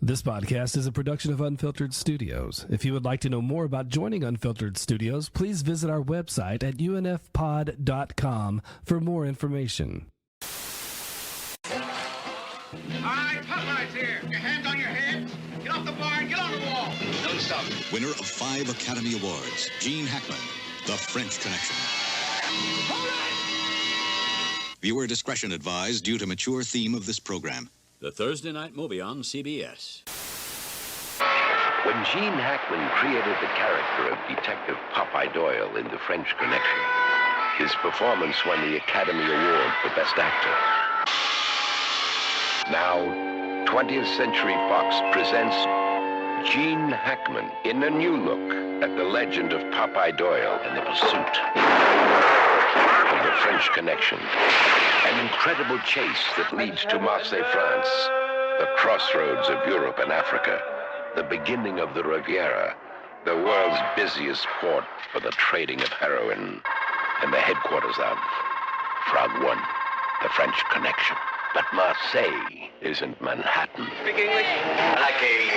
This podcast is a production of Unfiltered Studios. If you would like to know more about joining Unfiltered Studios, please visit our website at unfpod.com for more information. All right, Popeye's here. Your hands on your heads. Get off the bar and get on the wall. Don't stop. Winner of 5 Academy Awards, Gene Hackman, The French Connection. Hold it! Viewer discretion advised due to mature theme of this program. The Thursday night movie on CBS. When Gene Hackman created the character of Detective Popeye Doyle in The French Connection, his performance won the Academy Award for Best Actor. Now, 20th Century Fox presents Gene Hackman in a new look at the legend of Popeye Doyle and the pursuit of the French Connection. An incredible chase that leads to Marseille, France, the crossroads of Europe and Africa, the beginning of the Riviera, the world's busiest port for the trading of heroin, and the headquarters of Frog One, the French Connection. But Marseille isn't Manhattan. Speak English? I like a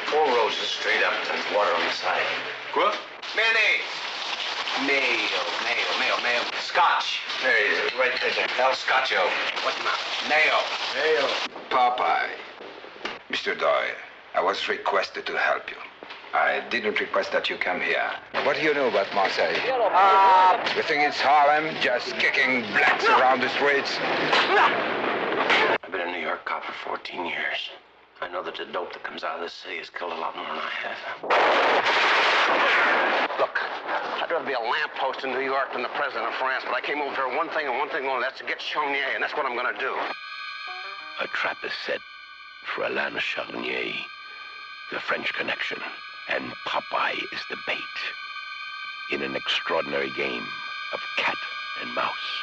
4 roses straight up and water on the side. Quoi? Mayonnaise. Mayo. Scotch. There he is, right there. El Scotcho. What now? Mayo. Popeye. Mr. Doyle, I was requested to help you. I didn't request that you come here. What do you know about Marseille? You think it's Harlem, just kicking blacks around the streets? I've been a New York cop for 14 years. I know that the dope that comes out of this city has killed a lot more than I have. Look, I'd rather be a lamppost in New York than the president of France, but I came over here one thing and one thing only. That's to get Charnier, and that's what I'm gonna do. A trap is set for Alain Charnier, the French Connection, and Popeye is the bait in an extraordinary game of cat and mouse.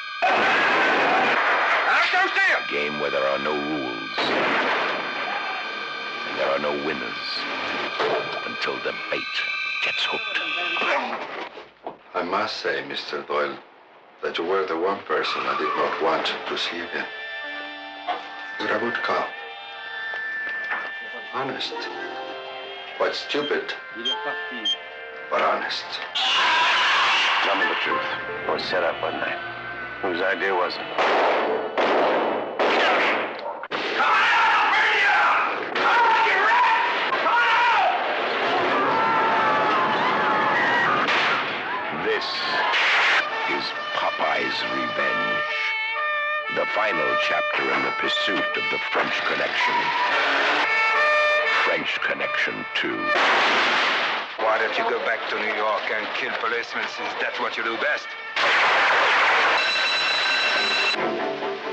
A game where there are no rules. And there are no winners until the bait gets hooked. I must say, Mr. Doyle, that you were the one person I did not want to see again. You're a good cop. Honest. Quite stupid, but honest. Tell me the truth. I was set up, wasn't I? Whose idea was it? This is Popeye's Revenge, the final chapter in the pursuit of the French Connection. French Connection 2. Why don't you go back to New York and kill policemen since that's what you do best?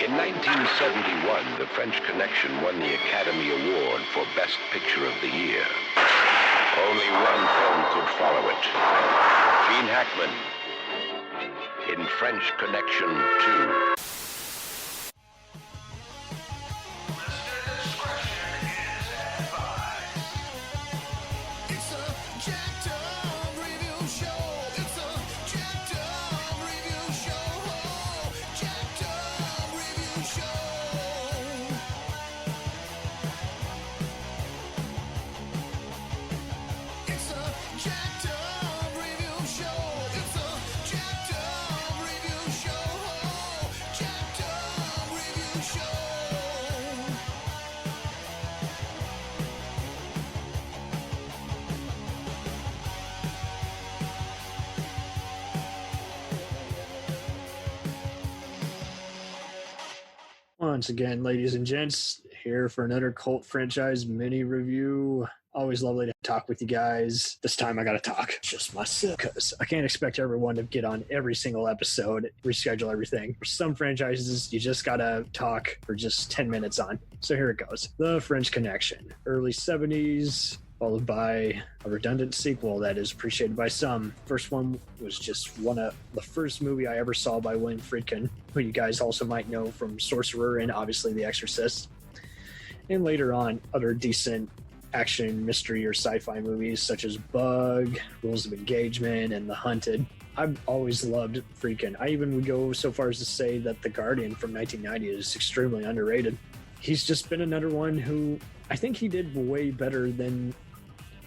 In 1971, the French Connection won the Academy Award for Best Picture of the Year. Only one film could follow it. Gene Hackman in French Connection 2. Once again, ladies and gents, here for another cult franchise mini review. Always lovely to talk with you guys. This time I gotta talk just myself because I can't expect everyone to get on every single episode, reschedule everything. For some franchises, you just gotta talk for just 10 minutes on. So here it goes. The French Connection. Early 70s, followed by a redundant sequel that is appreciated by some. First one was just one of the first movie I ever saw by William Friedkin, who you guys also might know from Sorcerer and obviously The Exorcist. And later on, other decent action, mystery, or sci-fi movies such as Bug, Rules of Engagement, and The Hunted. I've always loved Friedkin. I even would go so far as to say that The Guardian from 1990 is extremely underrated. He's just been another one who I think he did way better than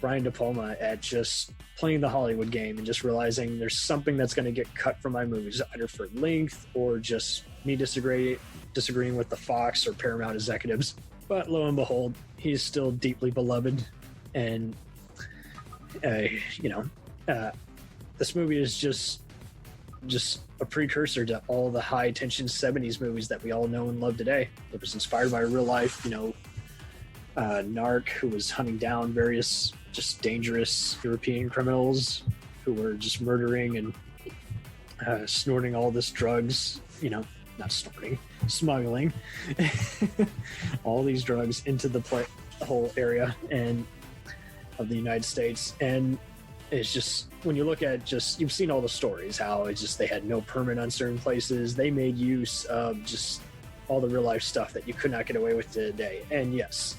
Brian De Palma at just playing the Hollywood game and just realizing there's something that's going to get cut from my movies, either for length or just me disagreeing with the Fox or Paramount executives. But lo and behold, he's still deeply beloved. And, this movie is just a precursor to all the high tension 70s movies that we all know and love today. It was inspired by real life, narc who was hunting down various just dangerous European criminals who were just murdering and snorting all this drugs, not snorting, smuggling all these drugs into the whole area and of the United States. And it's just, when you look at you've seen all the stories, how it's just they had no permit on certain places. They made use of just all the real life stuff that you could not get away with today. And yes,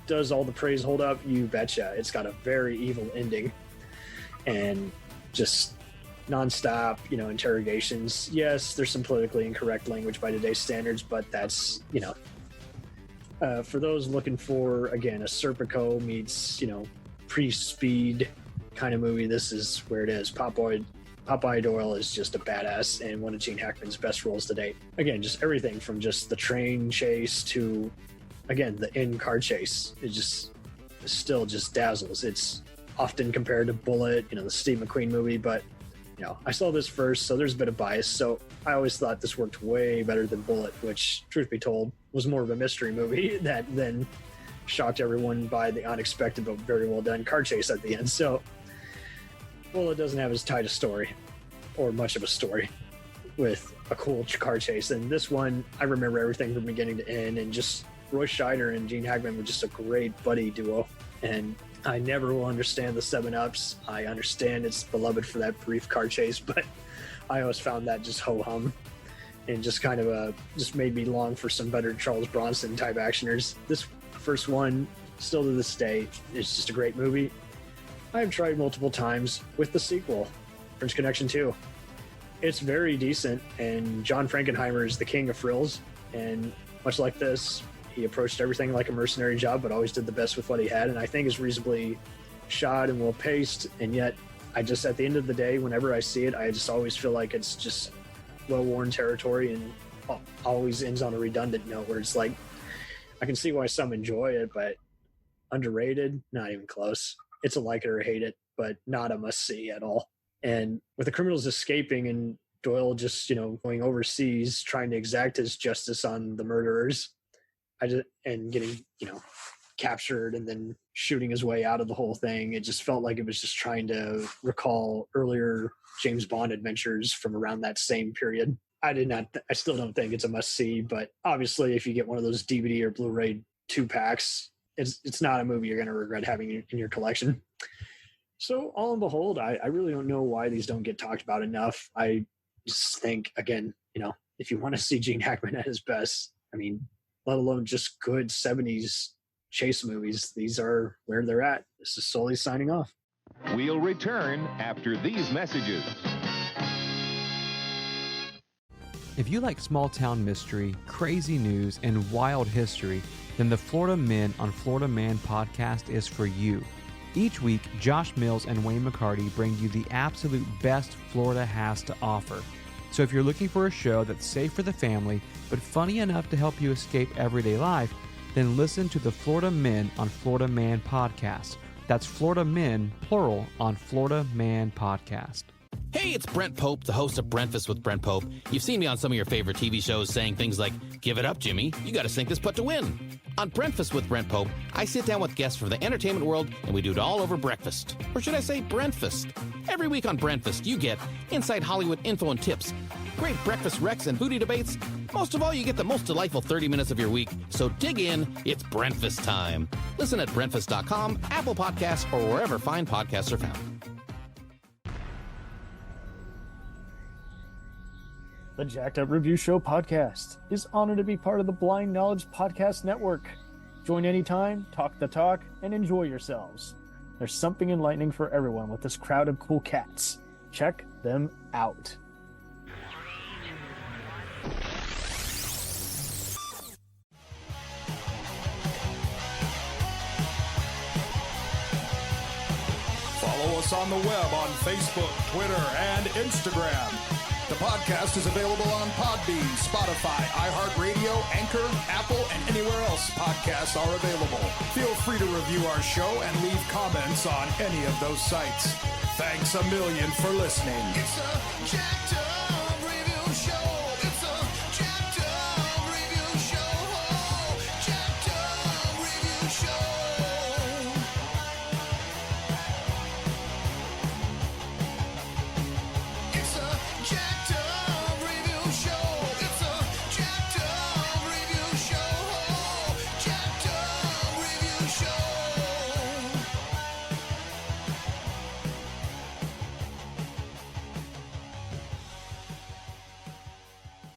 does all the praise hold up? You betcha. It's got a very evil ending and just nonstop, interrogations. Yes, there's some politically incorrect language by today's standards, but that's, for those looking for, again, a Serpico meets, pre-speed kind of movie, this is where it is. Popeye Doyle is just a badass and one of Gene Hackman's best roles to date. Again, just everything from just the train chase to, again, the in-car chase. It still just dazzles. It's often compared to Bullet, the Steve McQueen movie, but I saw this first, so there's a bit of bias. So I always thought this worked way better than Bullet, which, truth be told, was more of a mystery movie that then shocked everyone by the unexpected but very well done car chase at the end. So Bullet doesn't have as tight a story, or much of a story, with a cool car chase. And this one, I remember everything from beginning to end, and just Roy Scheider and Gene Hackman were just a great buddy duo. And I never will understand the 7-Ups. I understand it's beloved for that brief car chase, but I always found that just ho-hum and just kind of just made me long for some better Charles Bronson type actioners. This first one, still to this day, is just a great movie. I've tried multiple times with the sequel, French Connection 2. It's very decent, and John Frankenheimer is the king of frills, and much like this, he approached everything like a mercenary job, but always did the best with what he had, and I think is reasonably shot and well-paced, and yet I just, at the end of the day, whenever I see it, I just always feel like it's just well-worn territory and always ends on a redundant note where it's like, I can see why some enjoy it, but underrated, not even close. It's a like it or hate it, but not a must-see at all. And with the criminals escaping and Doyle just, going overseas, trying to exact his justice on the murderers, and getting, captured and then shooting his way out of the whole thing. It just felt like it was just trying to recall earlier James Bond adventures from around that same period. I still don't think it's a must-see, but obviously if you get one of those DVD or Blu-ray 2-packs, it's not a movie you're going to regret having in your collection. So all in behold, I really don't know why these don't get talked about enough. I just think, again, if you want to see Gene Hackman at his best, let alone just good 70s chase movies, these are where they're at. This is Sully signing off. We'll return after these messages. If you like small-town mystery, crazy news, and wild history, then the Florida Men on Florida Man podcast is for you. Each week, Josh Mills and Wayne McCarty bring you the absolute best Florida has to offer. So if you're looking for a show that's safe for the family, but funny enough to help you escape everyday life, then listen to the Florida Men on Florida Man podcast. That's Florida Men, plural, on Florida Man podcast. Hey, it's Brent Pope, the host of Breakfast with Brent Pope. You've seen me on some of your favorite TV shows saying things like, "Give it up, Jimmy. You got to sink this putt to win." On Breakfast with Brent Pope, I sit down with guests from the entertainment world, and we do it all over breakfast. Or should I say Brentfast? Every week on Brentfast, you get inside Hollywood info and tips, great breakfast recs and foodie debates. Most of all, you get the most delightful 30 minutes of your week. So dig in. It's Brentfast time. Listen at Brentfast.com, Apple Podcasts, or wherever fine podcasts are found. The Jacked Up Review Show podcast is honored to be part of the Blind Knowledge Podcast Network. Join anytime, talk the talk, and enjoy yourselves. There's something enlightening for everyone with this crowd of cool cats. Check them out. us on the web on Facebook, Twitter, and Instagram. The podcast is available on Podbean, Spotify, iHeartRadio, Anchor, Apple, and anywhere else podcasts are available. Feel free to review our show and leave comments on any of those sites. Thanks a million for listening. It's a jacked up